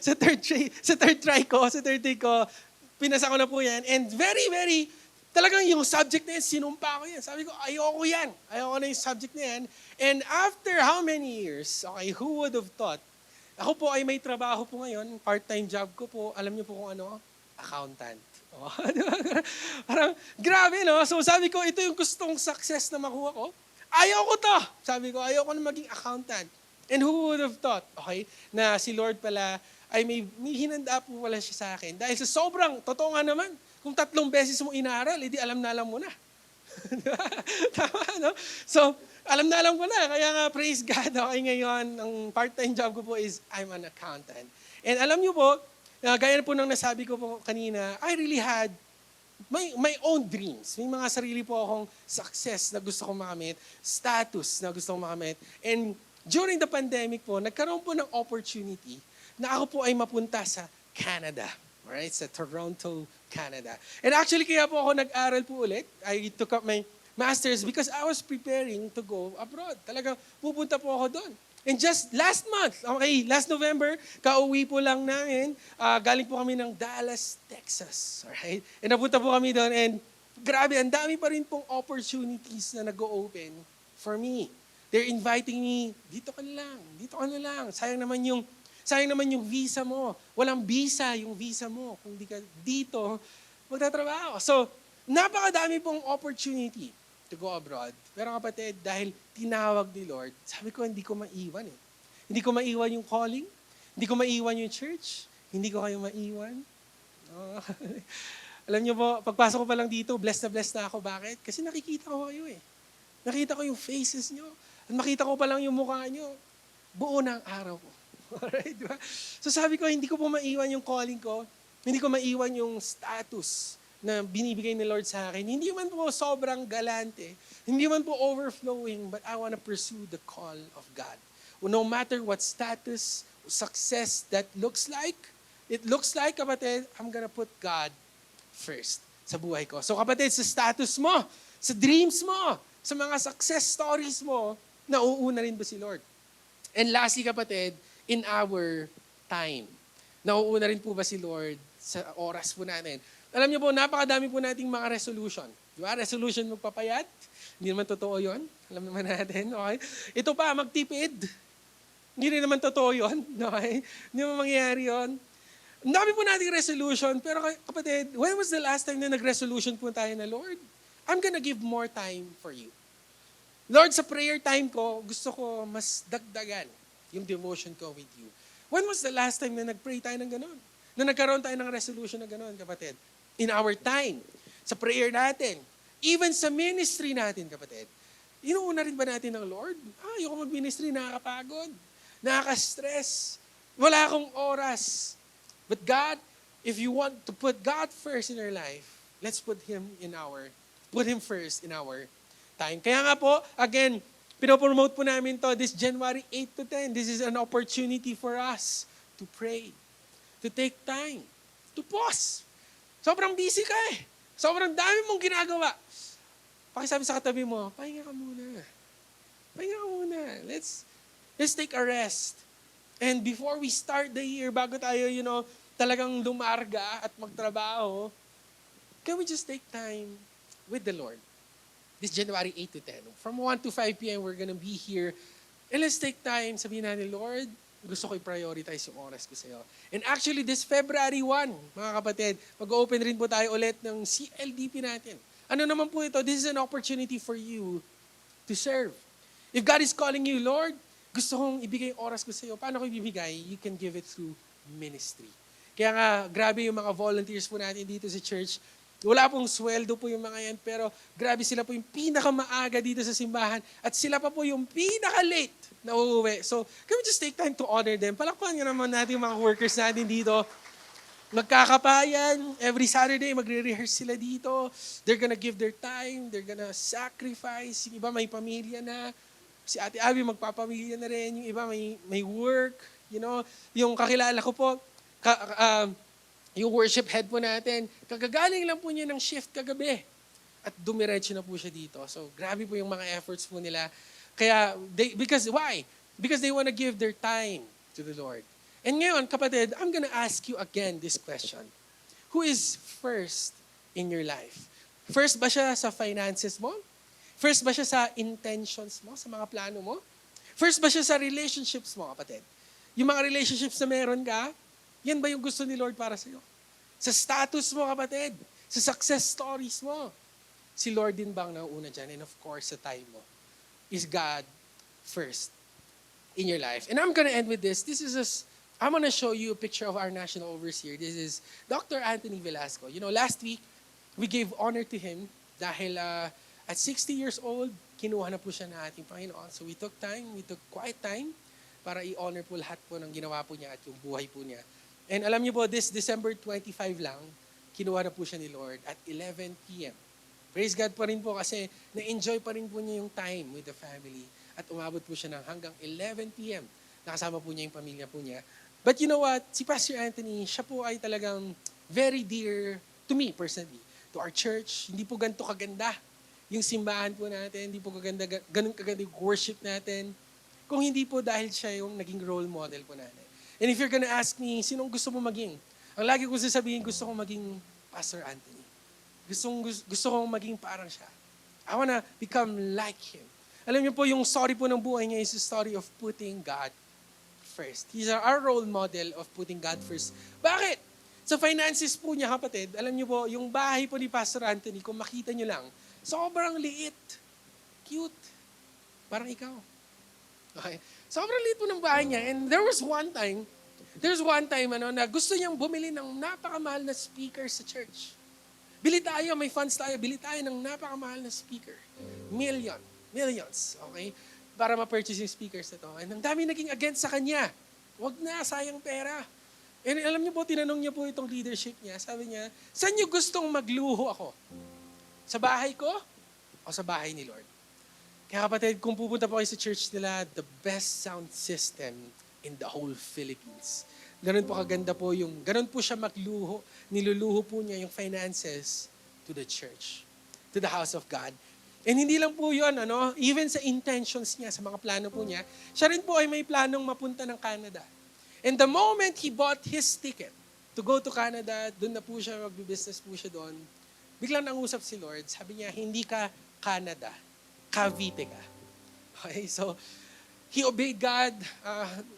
sa third try ko, pinasa ko na po yan. And very, very, talagang yung subject na yan, sinumpa ko yan. Sabi ko, ayoko yan. Ayoko na yung subject na yan. And after how many years, okay, who would have thought Ako po ay may trabaho po ngayon, part-time job ko po. Alam niyo po kung ano? Accountant. Oh, di ba? Parang grabe, no? So sabi ko, ito yung gustong success na makuha ko. Ayaw ko to. Sabi ko, ayaw ko na maging accountant. And who would have thought, okay, na si Lord pala ay may hinanda po pala siya sa akin. Dahil sa sobrang, totoo nga naman, kung 3 beses mo inaaral, edi alam mo na. Diba? Tama, no? So, alam ko na. Kaya nga, praise God. Okay, ngayon, ang part-time job ko po is I'm an accountant. And alam niyo po, gaya po ng nasabi ko po kanina, I really had my own dreams. May mga sarili po akong success na gusto kong makamit, status na gusto kong makamit. And during the pandemic po, nagkaroon po ng opportunity na ako po ay mapunta sa Canada. Alright, sa Toronto, Canada. And actually, kaya po ako nag-aral po ulit. I took up my master's because I was preparing to go abroad. Talagang pupunta po ako doon. And just last month, okay, last November, kauwi po lang namin. Galing po kami ng Dallas, Texas. Alright? And napunta po kami doon and grabe, ang dami pa rin pong opportunities na nag-o-open for me. They're inviting me, dito ka na lang. Sayang naman yung visa mo. Walang visa yung visa mo. Kung di ka dito, magtatrabaho. So, napakadami pong opportunity to go abroad. Pero kapatid, dahil tinawag ni Lord, sabi ko, hindi ko maiwan eh. Hindi ko maiwan yung calling. Hindi ko maiwan yung church. Hindi ko kayo maiwan. Oh. Alam niyo po, pagpasok ko pa lang dito, blessed na ako. Bakit? Kasi nakikita ko kayo eh. Nakita ko yung faces niyo. At makita ko pa lang yung mukha niyo. Buo na ang araw ko. Alright, diba? So sabi ko, hindi ko po maiwan yung calling ko. Hindi ko maiwan yung status na binibigay ni Lord sa akin. Hindi man po sobrang galante. Hindi man po overflowing, but I want to pursue the call of God. No matter what status, success that looks like, it looks like, kapatid, I'm gonna put God first sa buhay ko. So kapatid, sa status mo, sa dreams mo, sa mga success stories mo, nauuna rin ba si Lord? And lastly, kapatid, in our time. Nauuna rin po ba si Lord sa oras po natin? Alam niyo po, napakadami po nating mga resolution. Di ba? Resolution magpapayat. Hindi naman totoo yon. Alam naman natin. Okay? Ito pa, magtipid. Hindi rin naman totoo yon. Okay? Hindi naman mangyayari yon. Ang dami po nating resolution. Pero kapatid, when was the last time na nag-resolution po tayo na, Lord, I'm gonna give more time for you. Lord, sa prayer time ko, gusto ko mas dagdagan yung devotion ko with you. When was the last time na nag-pray tayo ng ganun? Na nagkaroon tayo ng resolution na ganun, kapatid? In our time, sa prayer natin, even sa ministry natin, kapatid. Inuuna rin ba natin ng Lord? Ayoko mag-ministry, nakakapagod, nakaka-stress, wala akong oras. But God, if you want to put God first in your life, let's put Him first in our time. Kaya nga po, again, pinopromote po namin to this January 8 to 10. This is an opportunity for us to pray, to take time, to pause. Sobrang busy ka eh. Sobrang dami mong ginagawa. Pakisabi sa katabi mo, pahinga ka muna. Pahinga ka muna. Let's take a rest. And before we start the year, bago tayo, talagang lumarga at magtrabaho, can we just take time with the Lord? This January 8 to 10. From 1 to 5 p.m., we're gonna be here. And let's take time, sabihin natin, Lord, gusto ko i-prioritize yung oras ko sa'yo. And actually, this February 1, mga kapatid, mag-open rin po tayo ulit ng CLDP natin. Ano naman po ito? This is an opportunity for you to serve. If God is calling you, Lord, gusto kong ibigay yung oras ko sa'yo. Paano ko ibibigay? You can give it through ministry. Kaya nga, grabe yung mga volunteers po natin dito sa church. Wala pong sweldo po yung mga yan, pero grabe sila po yung pinakamaaga dito sa simbahan at sila pa po yung pinaka-late na uuwi. So, can we just take time to honor them? Palakpakan nga naman natin yung mga workers natin dito. Magkakapayan, every Saturday, magre-rehearse sila dito. They're gonna give their time, they're gonna sacrifice. Yung iba may pamilya na. Si Ate Abby magpapamilya na rin. Yung iba may work. Yung kakilala ko po, yung worship head po natin, kagagaling lang po niya ng shift kagabi. At dumiretso na po siya dito. So, grabe po yung mga efforts po nila. Kaya, why? Because they want to give their time to the Lord. And ngayon, kapatid, I'm gonna ask you again this question. Who is first in your life? First ba siya sa finances mo? First ba siya sa intentions mo, sa mga plano mo? First ba siya sa relationships mo, kapatid? Yung mga relationships na meron ka, yan ba yung gusto ni Lord para sa'yo? Sa status mo, kapatid. Sa success stories mo. Si Lord din ba ang nauuna dyan? And of course, sa time mo. Is God first in your life? And I'm gonna end with this. I'm gonna show you a picture of our national overseer. This is Dr. Anthony Velasco. You know, last week, we gave honor to him dahil at 60 years old, kinuha na po siya ng ating Panginoon. So we took quiet time para i-honor po lahat po ng ginawa po niya at yung buhay po niya. And alam niyo po, this December 25 lang, kinuha na po siya ni Lord at 11 p.m. Praise God pa rin po kasi na-enjoy pa rin po niya yung time with the family at umabot po siya ng hanggang 11 p.m. Nakasama po niya yung pamilya po niya. But you know what? Si Pastor Anthony, siya po ay talagang very dear to me personally, to our church. Hindi po ganito kaganda yung simbahan po natin, hindi po ganun kaganda yung worship natin. Kung hindi po dahil siya yung naging role model po natin. And if you're gonna ask me, sinong gusto mo maging? Ang lagi ko sasabihin, gusto kong maging Pastor Anthony. Gusto kong maging parang siya. I wanna become like him. Alam niyo po, yung story po ng buhay niya is the story of putting God first. He's our role model of putting God first. Bakit? Sa finances po niya, kapatid, alam niyo po, yung bahay po ni Pastor Anthony, kung makita niyo lang, sobrang liit. Cute. Parang ikaw. Okay? Sobrang liit po ng bahay niya. And there was one time na gusto niyang bumili ng napakamahal na speaker sa church. Bili tayo, may funds tayo, bili tayo ng napakamahal na speaker. Millions, okay? Para ma-purchase yung speakers na to. And ang dami naging against sa kanya. Wag na, sayang pera. And alam niyo po, tinanong niya po itong leadership niya. Sabi niya, saan niyo gustong magluho ako? Sa bahay ko o sa bahay ni Lord? Kaya kapatid, kung pupunta po kayo sa church nila, the best sound system in the whole Philippines. Ganun po kaganda po ganun po siya magluho. Niluluho po niya yung finances to the church, to the house of God. And hindi lang po yun, even sa intentions niya, sa mga plano po niya, siya rin po ay may planong mapunta ng Canada. And the moment he bought his ticket to go to Canada, doon na po siya, magbi-business po siya doon, biglang nangusap si Lord, sabi niya, hindi ka Canada, Cavite ka. Okay, so he obeyed God.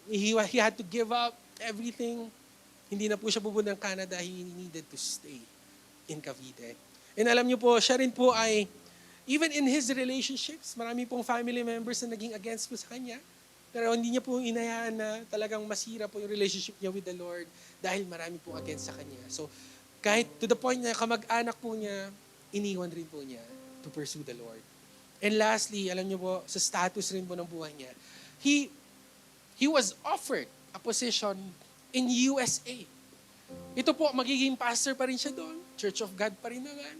He had to give up everything. Hindi na po siya pupunta ng Canada. He needed to stay in Cavite. And alam niyo po, siya rin po ay, even in his relationships, marami pong family members na naging against po sa kanya. Pero hindi niya po inayaan na talagang masira po yung relationship niya with the Lord dahil marami pong against sa kanya. So, kahit to the point na kamag-anak po niya, iniwan rin po niya to pursue the Lord. And lastly, alam niyo po, sa status rin po ng buhay niya, he was offered a position in USA. Ito po, magiging pastor pa rin siya doon. Church of God pa rin naman.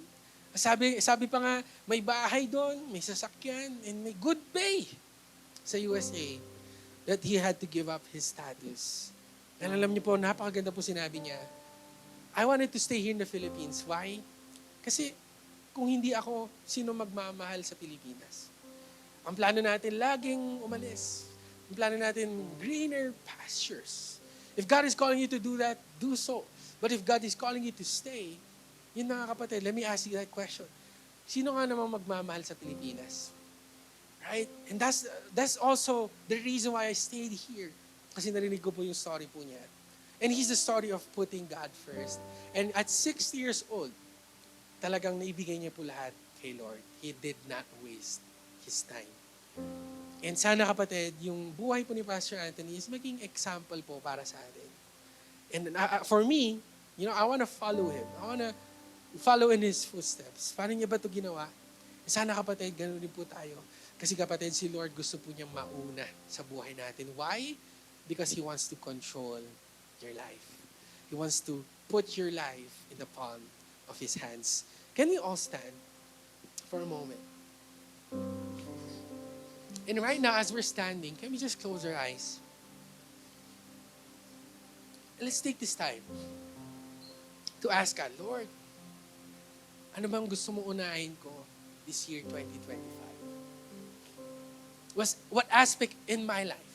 Sabi pa nga, may bahay doon, may sasakyan, and may good pay sa USA that he had to give up his status. And alam niyo po, napakaganda po sinabi niya, I wanted to stay here in the Philippines. Why? Kasi kung hindi ako, sino magmamahal sa Pilipinas? Ang plano natin, laging umalis. Ang plano natin, greener pastures. If God is calling you to do that, do so. But if God is calling you to stay, yun na nga kapatid, let me ask you that question. Sino nga namang magmamahal sa Pilipinas? Right? And that's also the reason why I stayed here. Kasi narinig ko po yung story po niya. And he's the story of putting God first. And at 60 years old, talagang naibigay niya po lahat kay Lord. He did not waste his time. And sana kapatid, yung buhay po ni Pastor Anthony is maging example po para sa atin. And for me, I want to follow him. I want to follow in his footsteps. Paano niya ba ito ginawa? Sana kapatid, ganoon din po tayo. Kasi kapatid, si Lord gusto po niyang mauna sa buhay natin. Why? Because He wants to control your life. He wants to put your life in the palm of His hands. Can we all stand for a moment? And right now, as we're standing, can we just close our eyes? And let's take this time to ask God, Lord, ano bang gusto mo unahin ko this year, 2025? What aspect in my life,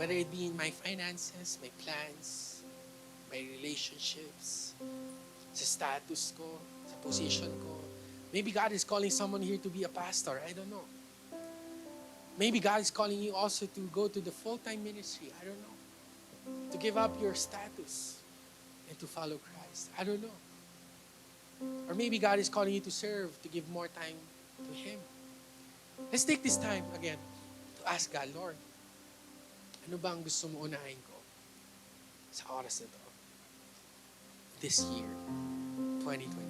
whether it be in my finances, my plans, my relationships, sa status ko, sa position ko. Maybe God is calling someone here to be a pastor. I don't know. Maybe God is calling you also to go to the full-time ministry. I don't know. to give up your status and to follow Christ. I don't know. Or maybe God is calling you to serve, to give more time to Him. Let's take this time again to ask God, Lord, ano ba ang gusto mo unahin ko sa oras na to? This year, 2025.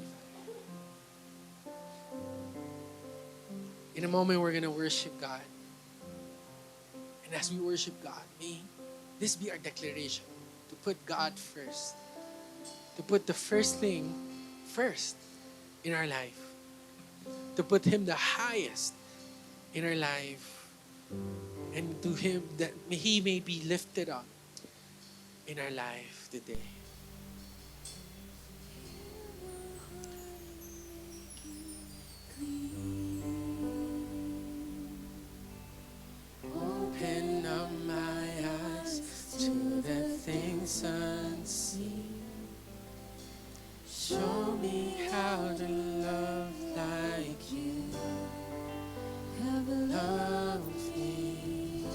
In a moment, we're gonna worship God. And as we worship God, may this be our declaration to put God first. To put the first thing first in our life. To put Him the highest in our life. And to Him that He may be lifted up in our life today. Open up my eyes to the things unseen. Show me how to love like you have loved me.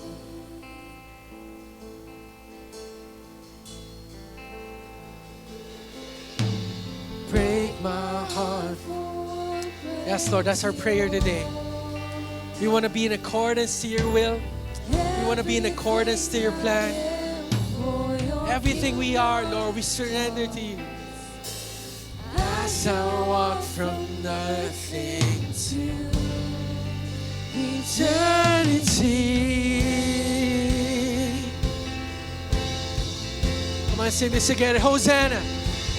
Break my heart. Yes, Lord, that's our prayer today. We want to be in accordance to your will. We want to be in accordance to your plan. Everything we are, Lord, we surrender to you. As I walk from nothing to eternity. Come on, sing this again. Hosanna.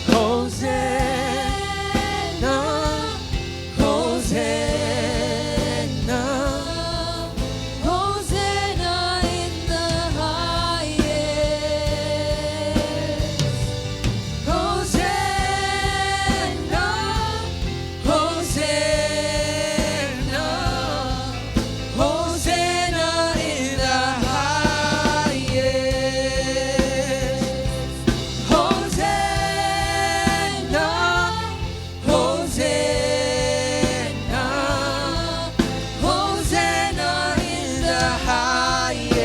Hosanna. Hosanna. Hosanna in the highest. Hosanna. Hosanna. Hosanna in the highest. Hosanna. Hosanna. Hosanna in the highest.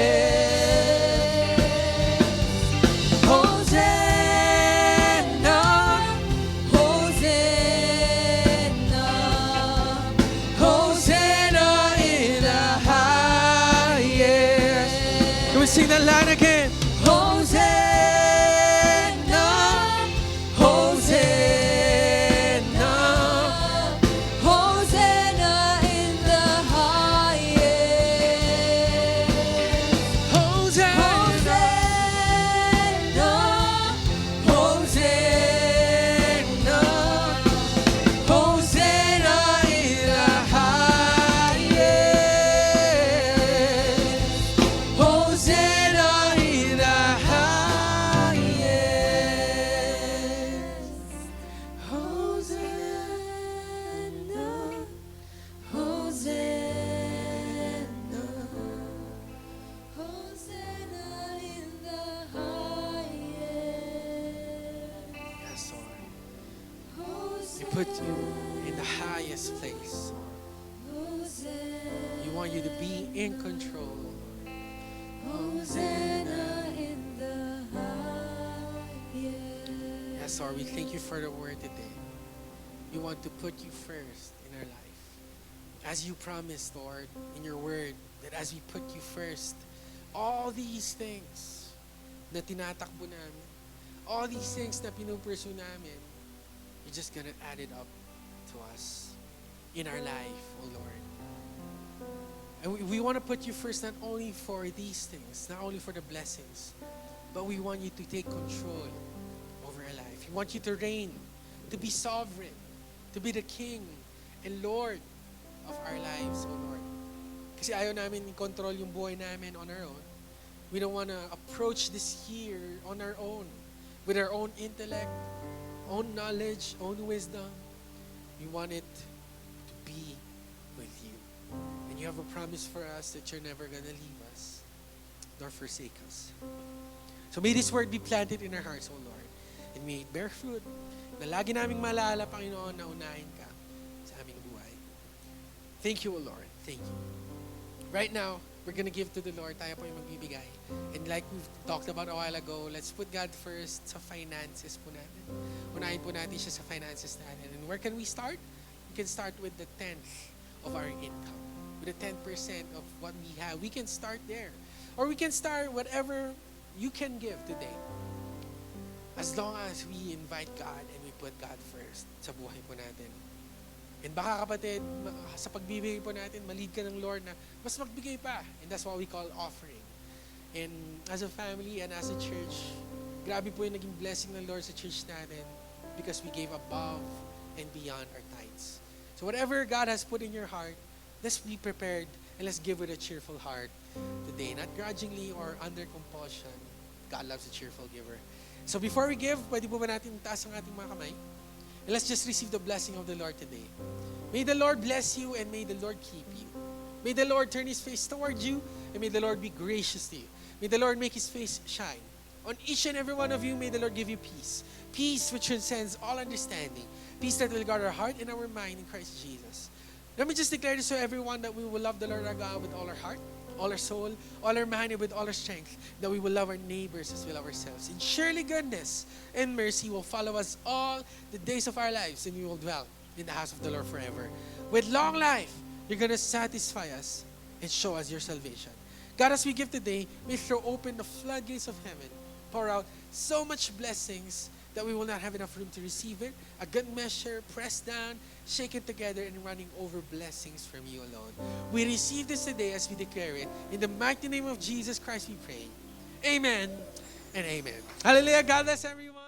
Hosanna. Hosanna in the highest. Can we sing that line again? Hosanna. Hosanna. Hosanna in the highest. Hosanna. Hosanna. Hosanna in the highest. Hosanna in the highest. Hosanna. Hosanna. Hosanna in the highest. Yes, Lord. We Hosanna. put you in the highest place. We want you to be in control. Hosanna in the highest. Yes, Lord, we thank you for the word today. We want to put you first in our life. As you promised, Lord, in your word, that as we put you first, all these things na tinatakbo namin, all these things na pinupursue namin, you're just gonna add it up to us in our life, oh Lord. And we want to put you first not only for these things, not only for the blessings, but we want you to take control over our life. We want you to reign, to be sovereign, to be the King and Lord of our lives, oh Lord. Kasi ayaw namin i-control yung buhay namin on our own. We don't want to approach this year on our own, with our own intellect, own knowledge, own wisdom. We want it to be with you. And you have a promise for us that you're never going to leave us nor forsake us. So may this word be planted in our hearts, O Lord. And may it bear fruit na lagi naming malala, Panginoon, na unahin ka sa aming buhay. Thank you, O Lord. Thank you. Right now, we're gonna give to the Lord. Tayo po yung magbibigay. And like we've talked about a while ago, let's put God first sa finances po natin. Unahin po natin siya sa finances natin. And where can we start? We can start with the 10th of our income. With the 10% of what we have. We can start there. Or we can start whatever you can give today. As long as we invite God and we put God first sa buhay po natin. And baka kapatid, sa pagbibigay po natin, malid ka ng Lord na mas magbigay pa. And that's what we call offering. And as a family and as a church, grabe po yung naging blessing ng Lord sa church natin because we gave above and beyond our tithes. So whatever God has put in your heart, let's be prepared and let's give with a cheerful heart today. Not grudgingly or under compulsion. God loves a cheerful giver. So before we give, pwede po ba natin taas ang ating mga kamay? And let's just receive the blessing of the Lord today. May the Lord bless you and may the Lord keep you. May the Lord turn His face towards you and may the Lord be gracious to you. May the Lord make His face shine. On each and every one of you, may the Lord give you peace. Peace which transcends all understanding. Peace that will guard our heart and our mind in Christ Jesus. Let me just declare this to everyone that we will love the Lord our God with all our heart, all our soul, all our mind, and with all our strength, that we will love our neighbors as we love ourselves. And surely goodness and mercy will follow us all the days of our lives, and we will dwell in the house of the Lord forever. With long life, you're going to satisfy us and show us your salvation. God, as we give today, may throw open the floodgates of heaven, pour out so much blessings that we will not have enough room to receive it. A good measure, pressed down, shaken together, and running over blessings from you alone. We receive this today as we declare it. In the mighty name of Jesus Christ we pray. Amen and amen. Hallelujah. God bless everyone.